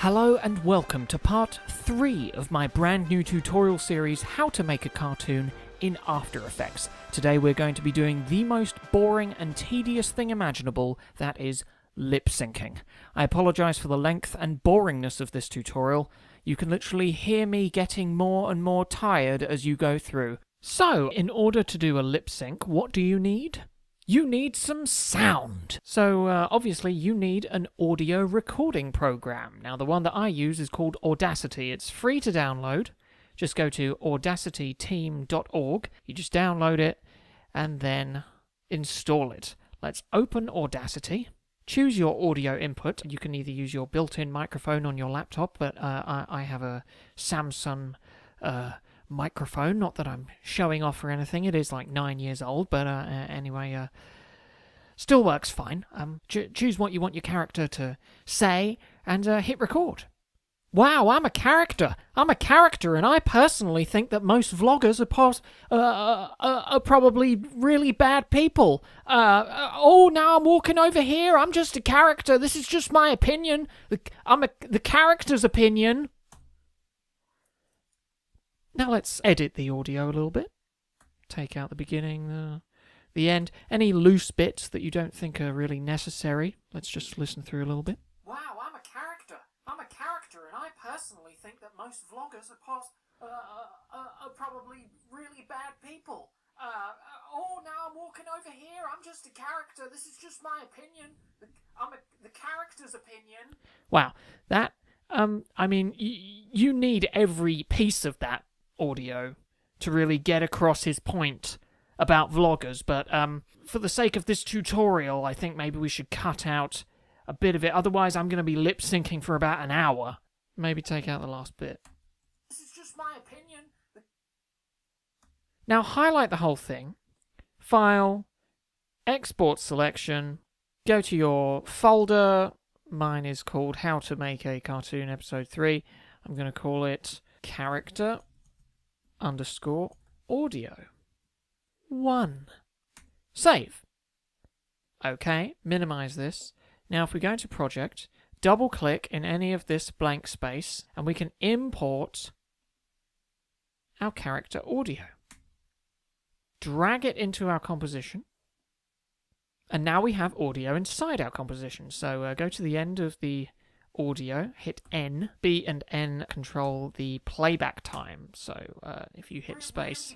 Hello and welcome to part 3 of my brand new tutorial series, How to Make a Cartoon in After Effects. Today we're going to be doing the most boring and tedious thing imaginable, that is lip syncing. I apologise for the length and boringness of this tutorial. You can literally hear me getting more and more tired as you go through. So, in order to do a lip sync, what do you need? You need some sound. So obviously you need an audio recording program. Now the one that I use is called Audacity. It's free to download. Just go to audacityteam.org. You just download it and then install it. Let's open Audacity. Choose your audio input. You can either use your built-in microphone on your laptop, but I have a Samsung microphone, not that I'm showing off or anything. It is like 9 years old, but anyway, still works fine. Choose what you want your character to say and hit record. Wow, I'm a character, and I personally think that most vloggers are probably really bad people. Now I'm walking over here, I'm just a character, this is just my opinion. The character's opinion. Now let's edit the audio a little bit. Take out the beginning, the end. Any loose bits that you don't think are really necessary. Let's just listen through a little bit. Wow, I'm a character, and I personally think that most vloggers are probably really bad people. Now I'm walking over here, I'm just a character, this is just my opinion. The character's opinion. Wow, that, I mean, you need every piece of that audio to really get across his point about vloggers, but for the sake of this tutorial, I think maybe we should cut out a bit of it, otherwise I'm going to be lip syncing for about an hour. Maybe take out the last bit. This is just my opinion. Now highlight the whole thing, File, Export Selection, go to your folder. Mine is called How to Make a Cartoon Episode 3. I'm going to call it Character _audio 1. Save. Okay, minimize this. Now if we go into Project, double click in any of this blank space and we can import our character audio. Drag it into our composition. And now we have audio inside our composition. So go to the end of the audio, hit N. B and N control the playback time. So if you hit space,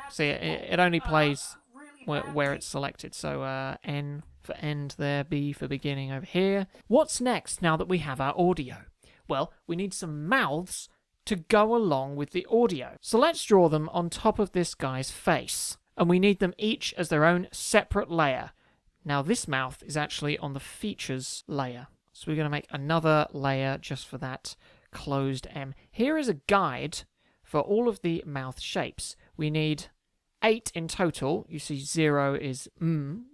see it only plays where it's selected. So N for end there, B for beginning over here. What's next now that we have our audio? Well, we need some mouths to go along with the audio. So let's draw them on top of this guy's face. And we need them each as their own separate layer. Now this mouth is actually on the features layer. So we're going to make another layer just for that closed M. Here is a guide for all of the mouth shapes. We need 8 in total. You see 0 is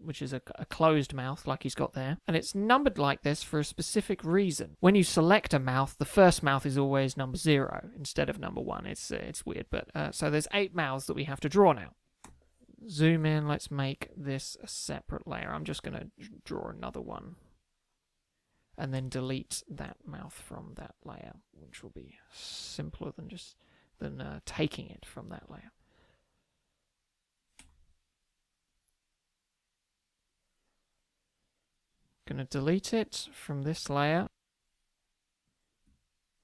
which is a closed mouth like he's got there. And it's numbered like this for a specific reason. When you select a mouth, the first mouth is always number 0 instead of number 1. It's weird, but so there's 8 mouths that we have to draw now. Zoom in, let's make this a separate layer. I'm just going to draw another one. And then delete that mouth from that layer, which will be simpler than taking it from that layer. Going to delete it from this layer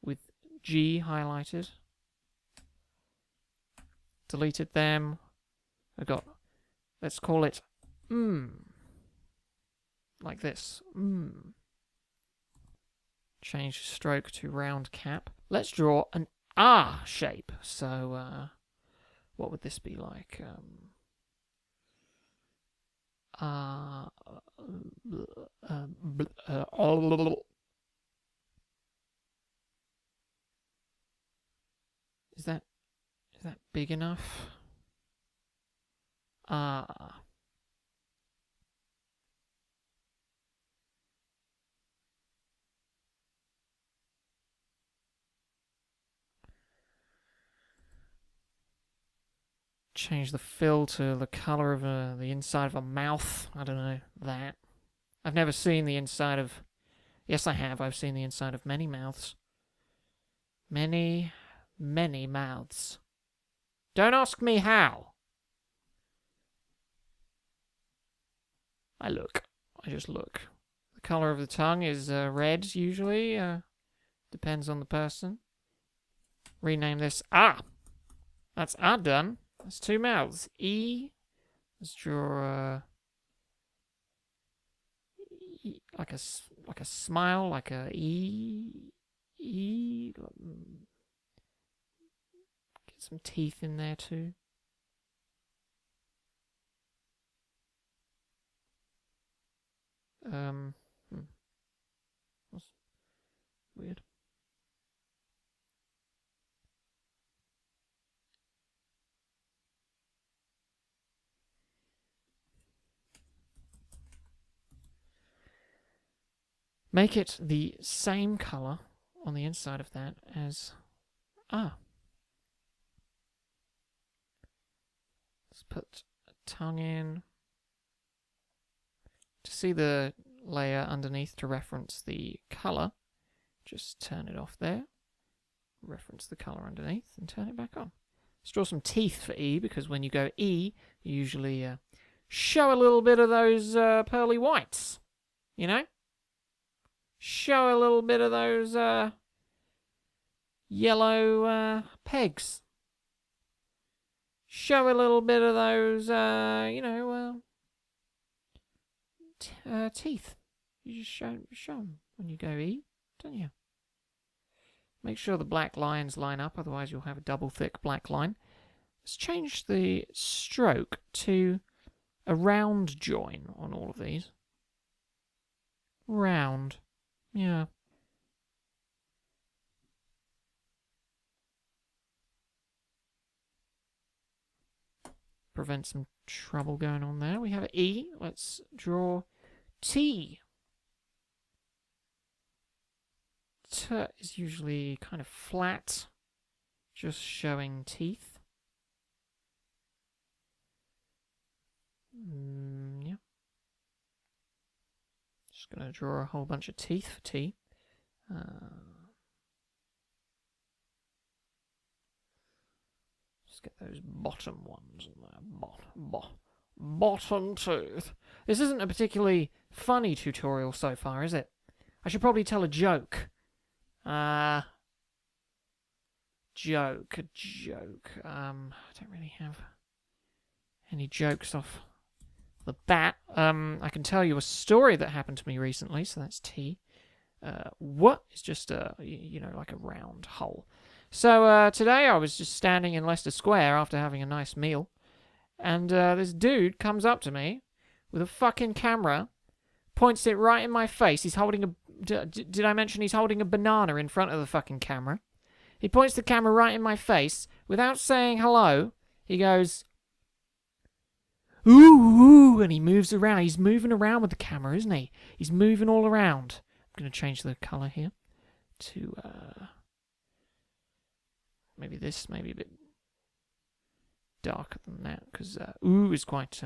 with G highlighted. Deleted them. I got, let's call it like this. Change stroke to round cap. Let's draw an R shape. So what would this be like? Is that big enough? Change the fill to the color of the inside of a mouth. I don't know that. I've never seen the inside of Yes, I have. I've seen the inside of many mouths. Many, many mouths. Don't ask me how. I look. I just look. The colour of the tongue is red, usually. Depends on the person. Rename this Ah. That's Ah done. That's 2 mouths. E. Let's draw like a smile, like a E. E. Get some teeth in there too. That's weird. Make it the same colour on the inside of that as Ah. Let's put a tongue in. To see the layer underneath to reference the colour, just turn it off there. Reference the colour underneath and turn it back on. Let's draw some teeth for E, because when you go E, you usually show a little bit of those pearly whites. You know? Show a little bit of those yellow pegs. Show a little bit of those, teeth. You just show them when you go E, don't you? Make sure the black lines line up, otherwise you'll have a double thick black line. Let's change the stroke to a round join on all of these. Round. Yeah. Prevent some trouble going on there. We have E. Let's draw T. T is usually kind of flat, just showing teeth. Yeah. Just going to draw a whole bunch of teeth for T. Just get those bottom ones in there. Bottom tooth. This isn't a particularly funny tutorial so far, is it? I should probably tell a joke. Joke. I don't really have any jokes off the bat. I can tell you a story that happened to me recently, so that's T. What is just like a round hole. So today I was just standing in Leicester Square after having a nice meal, and this dude comes up to me with a fucking camera, points it right in my face. He's holding a... Did I mention he's holding a banana in front of the fucking camera? He points the camera right in my face. Without saying hello, he goes, ooh, and he moves around. He's moving around with the camera, isn't he? He's moving all around. I'm going to change the colour here to maybe this, maybe a bit darker than that, because ooh is quite...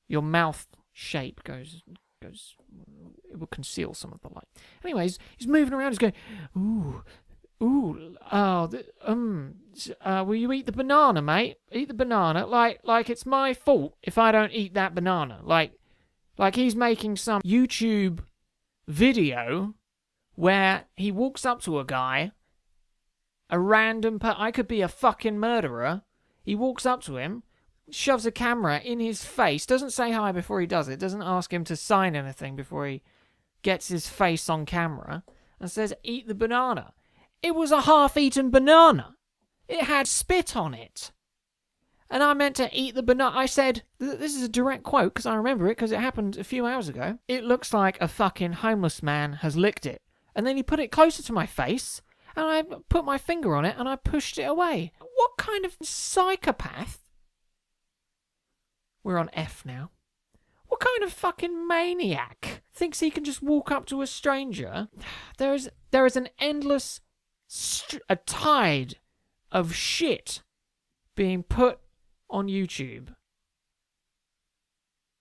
your mouth shape goes, it will conceal some of the light. Anyways, he's moving around, he's going, ooh, will you eat the banana, mate? Eat the banana, like it's my fault if I don't eat that banana. Like he's making some YouTube video where he walks up to a guy, a random I could be a fucking murderer. He walks up to him, shoves a camera in his face, doesn't say hi before he does it, doesn't ask him to sign anything before he gets his face on camera, and says, eat the banana. It was a half-eaten banana. It had spit on it. And I meant to eat the banana. I said, this is a direct quote, because I remember it, because it happened a few hours ago. It looks like a fucking homeless man has licked it. And then he put it closer to my face, and I put my finger on it, and I pushed it away. What kind of psychopath? We're on F now. What kind of fucking maniac thinks he can just walk up to a stranger? There is an endless a tide of shit being put on YouTube.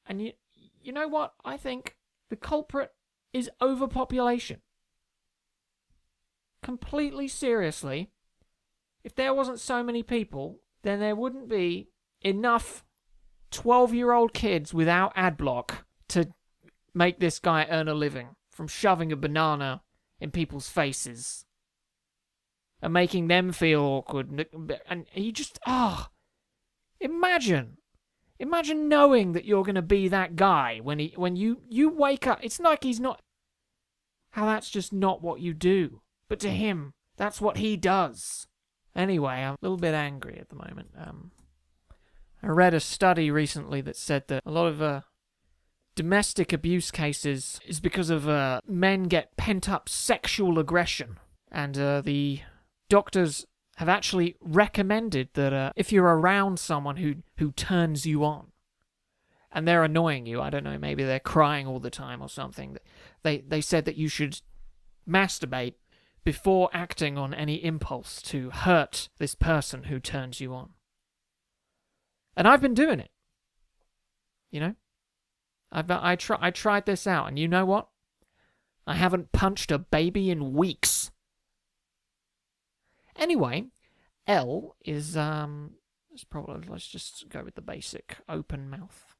And you know what? I think the culprit is overpopulation. Completely seriously, if there wasn't so many people, then there wouldn't be enough 12-year-old kids without ad block to make this guy earn a living from shoving a banana in people's faces and making them feel awkward. And he just, imagine knowing that you're going to be that guy when you wake up. It's like he's not, how that's just not what you do. But to him, that's what he does. Anyway, I'm a little bit angry at the moment. I read a study recently that said that a lot of domestic abuse cases is because of men get pent-up sexual aggression. And the doctors have actually recommended that if you're around someone who turns you on, and they're annoying you, I don't know, maybe they're crying all the time or something, they said that you should masturbate before acting on any impulse to hurt this person who turns you on. And I've been doing it. You know? I tried this out, and you know what? I haven't punched a baby in weeks. Anyway, L is, let's just go with the basic open mouth.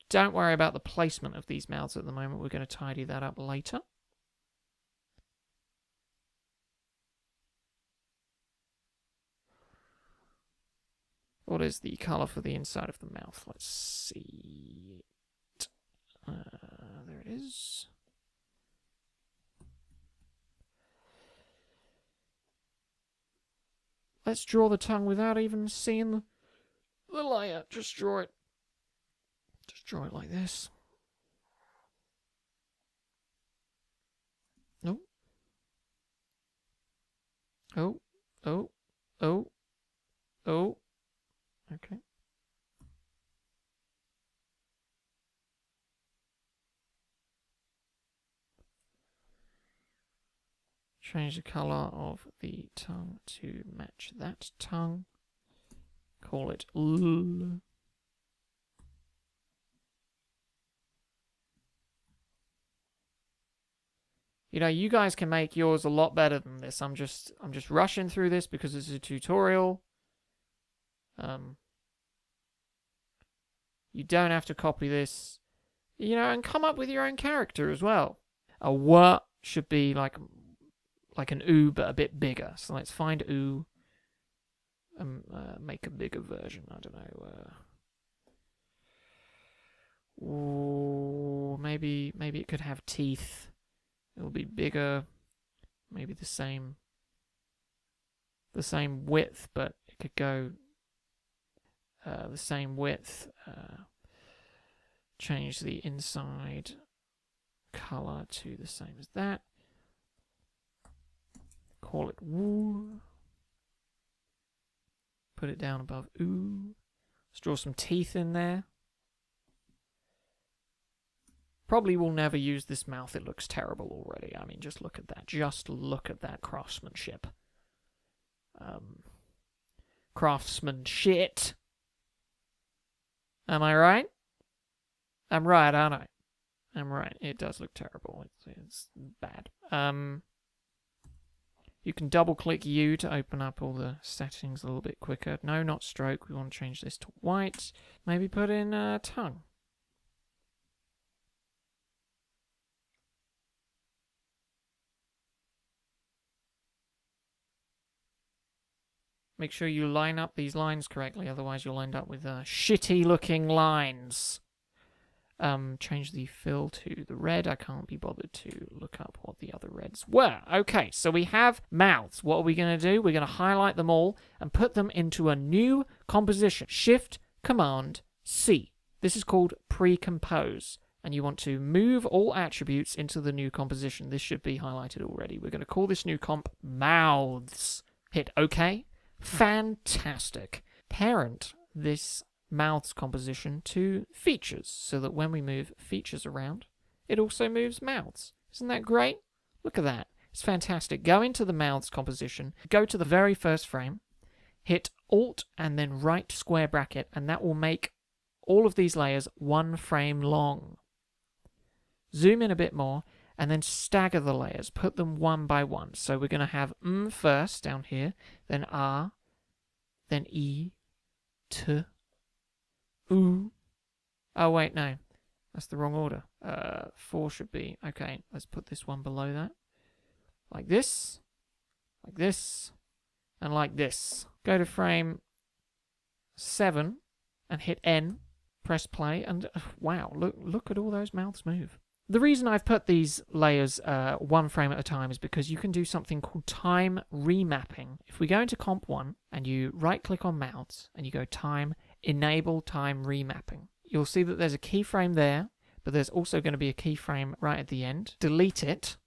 Don't worry about the placement of these mouths at the moment. We're going to tidy that up later. What is the colour for the inside of the mouth? Let's see. There it is. Let's draw the tongue without even seeing the layer. Just draw it. Just draw it like this. Oh. Oh. Oh. Oh. Oh. Okay. Change the colour of the tongue to match that tongue. Call it L. You know, you guys can make yours a lot better than this. I'm just rushing through this because it's a tutorial. You don't have to copy this, you know, and come up with your own character as well. A W should be like an oo, but a bit bigger. So let's find oo and make a bigger version. I don't know. Maybe it could have teeth. It'll be bigger. Maybe the same width, but it could go the same width. Change the inside color to the same as that. Call it woo. Put it down above oo. Let's draw some teeth in there. Probably will never use this mouth. It looks terrible already. I mean, just look at that. Just look at that craftsmanship. Craftsmanship. Am I right? I'm right, aren't I? I'm right. It does look terrible. It's bad. You can double-click U to open up all the settings a little bit quicker. No, not stroke. We want to change this to white. Maybe put in tongue. Make sure you line up these lines correctly, otherwise you'll end up with shitty-looking lines. Change the fill to the red. I can't be bothered to look up what the other reds were. Okay, so we have mouths. What are we going to do? We're going to highlight them all and put them into a new composition. Shift, Command, C. This is called pre-compose. And you want to move all attributes into the new composition. This should be highlighted already. We're going to call this new comp Mouths. Hit OK. Fantastic. Parent this mouths composition to features, so that when we move features around, it also moves mouths. Isn't that great? Look at that. It's fantastic. Go into the mouths composition, go to the very first frame, hit Alt and then right square bracket, and that will make all of these layers 1 frame long. Zoom in a bit more, and then stagger the layers. Put them one by one. So we're going to have first down here, then R, then E, T, U. Oh, wait, no. That's the wrong order. 4 should be... Okay, let's put this one below that. Like this, and like this. Go to frame 7 and hit N. Press play, and wow, look at all those mouths move. The reason I've put these layers 1 frame at a time is because you can do something called time remapping. If we go into Comp 1 and you right-click on mouths and you go Time, Enable Time Remapping, you'll see that there's a keyframe there, but there's also going to be a keyframe right at the end. Delete it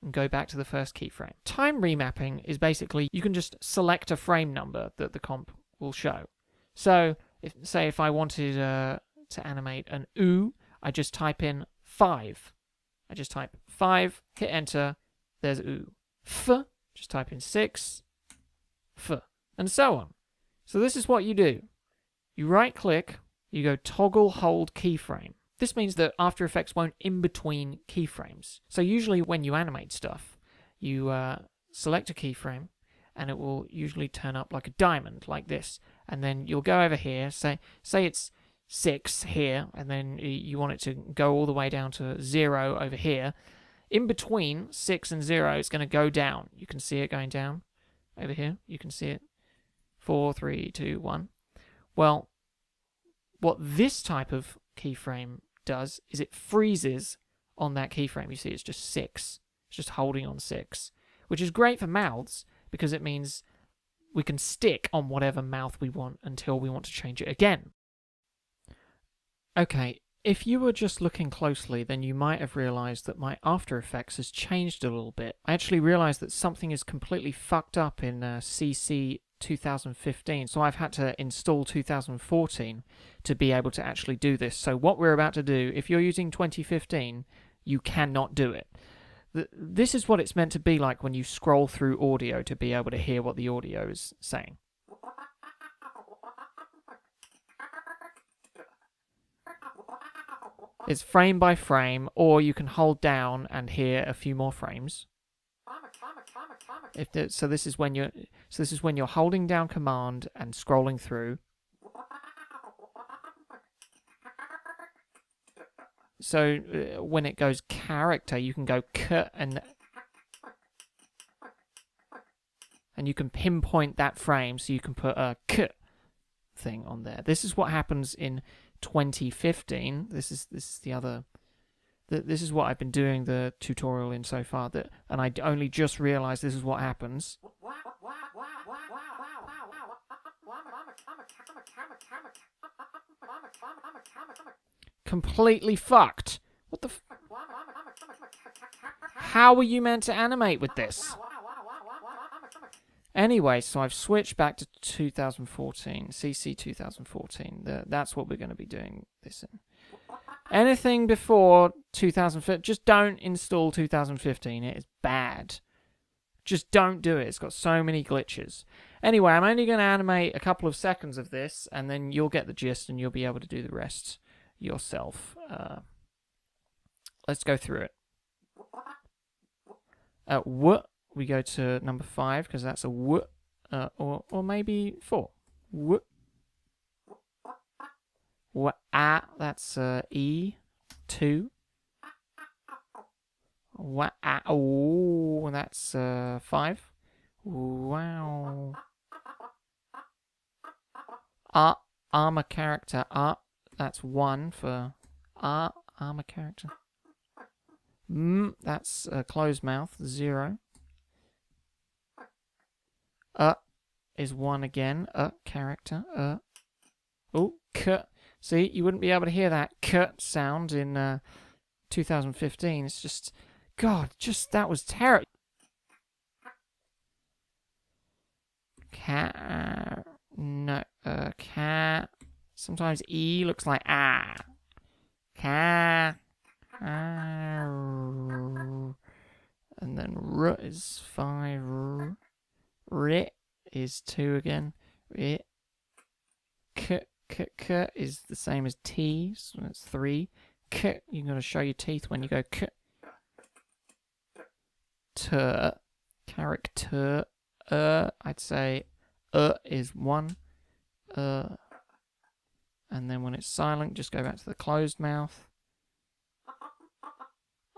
and go back to the first keyframe. Time remapping is basically you can just select a frame number that the comp will show. So, if I wanted to animate an oo, I just type in 5. I just type 5, hit enter, there's oo. F, just type in 6, f, and so on. So this is what you do. You right click, you go toggle hold keyframe. This means that After Effects won't in between keyframes. So usually when you animate stuff, you select a keyframe, and it will usually turn up like a diamond, like this. And then you'll go over here, say it's 6 here, and then you want it to go all the way down to 0 over here. In between 6 and 0, it's going to go down. You can see it going down over here. You can see it. 4, 3, 2, 1. Well, what this type of keyframe does is it freezes on that keyframe. You see it's just 6. It's just holding on 6, which is great for mouths because it means we can stick on whatever mouth we want until we want to change it again. Okay, if you were just looking closely, then you might have realized that my After Effects has changed a little bit. I actually realized that something is completely fucked up in CC 2015, so I've had to install 2014 to be able to actually do this. So what we're about to do, if you're using 2015, you cannot do it. This is what it's meant to be like when you scroll through audio to be able to hear what the audio is saying. It's frame by frame, or you can hold down and hear a few more frames. So this is when you're holding down Command and scrolling through. So when it goes character, you can go k and you can pinpoint that frame, so you can put a k thing on there. This is what happens in 2015. This is the other. This is what I've been doing the tutorial in so far, and I only just realized this is what happens. Completely fucked. What the How were you meant to animate with this? Anyway, so I've switched back to 2014, CC 2014. That's what we're going to be doing this in. Anything before 2015, just don't install 2015. It is bad. Just don't do it. It's got so many glitches. Anyway, I'm only going to animate a couple of seconds of this, and then you'll get the gist, and you'll be able to do the rest yourself. Let's go through it. We go to number 5, because that's a w, or maybe 4. W. Wa, that's E. 2. Wa, oh, that's 5. Wow. Armor character, that's 1 for armor character. That's closed mouth, 0. Is 1 again. Character. Oh, k. See, you wouldn't be able to hear that k sound in 2015. It's just, God, that was terrible. No, sometimes E looks like ah. And then R is 5. R is 2 again. K K is the same as T, so that's 3. K, you've got to show your teeth when you go K. T, character, I'd say is 1. And then when it's silent, just go back to the closed mouth.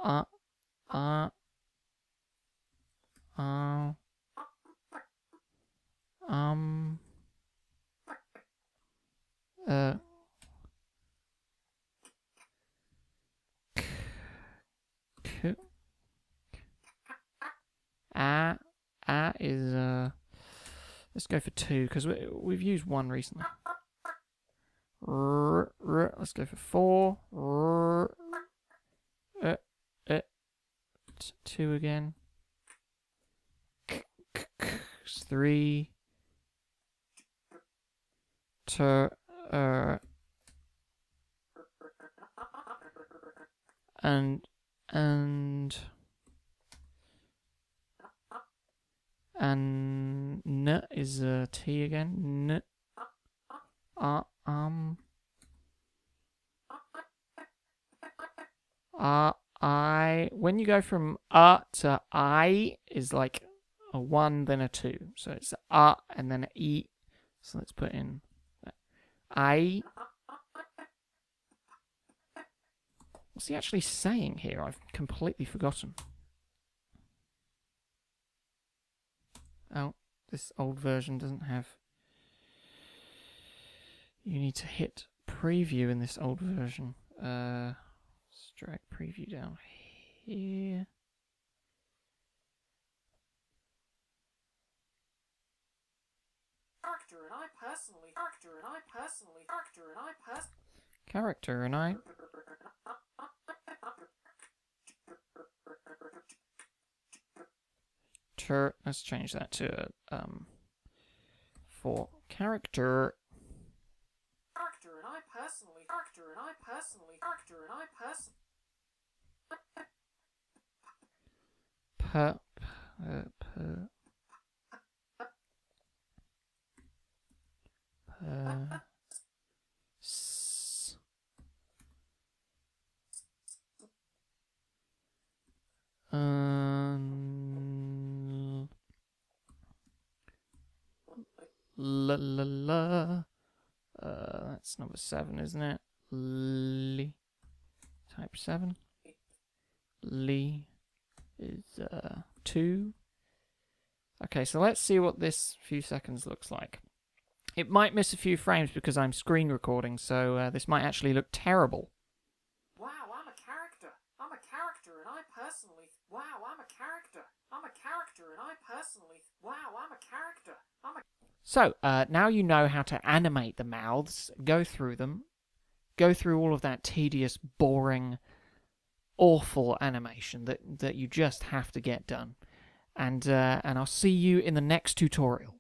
Uh, k, is let's go for 2 because we've used 1 recently. Let's go for 4. 2 again. 3. And N is a T again. N. I. When you go from to I is like a 1, then a 2. So it's and then an E. So let's put in I. What's he actually saying here? I've completely forgotten. Oh, this old version doesn't have... You need to hit preview in this old version. Let's drag preview down here. Character and I. Let's change that to for character. That's number 7, isn't it? Type 7. Li is 2. Okay, so let's see what this few seconds looks like. It might miss a few frames because I'm screen recording, so this might actually look terrible. Wow, I'm a character. I'm a character, and I personally... Wow, I'm a character. I'm a character, and I personally... Wow, I'm a character. So, now you know how to animate the mouths, go through them, go through all of that tedious, boring, awful animation that you just have to get done. And I'll see you in the next tutorial.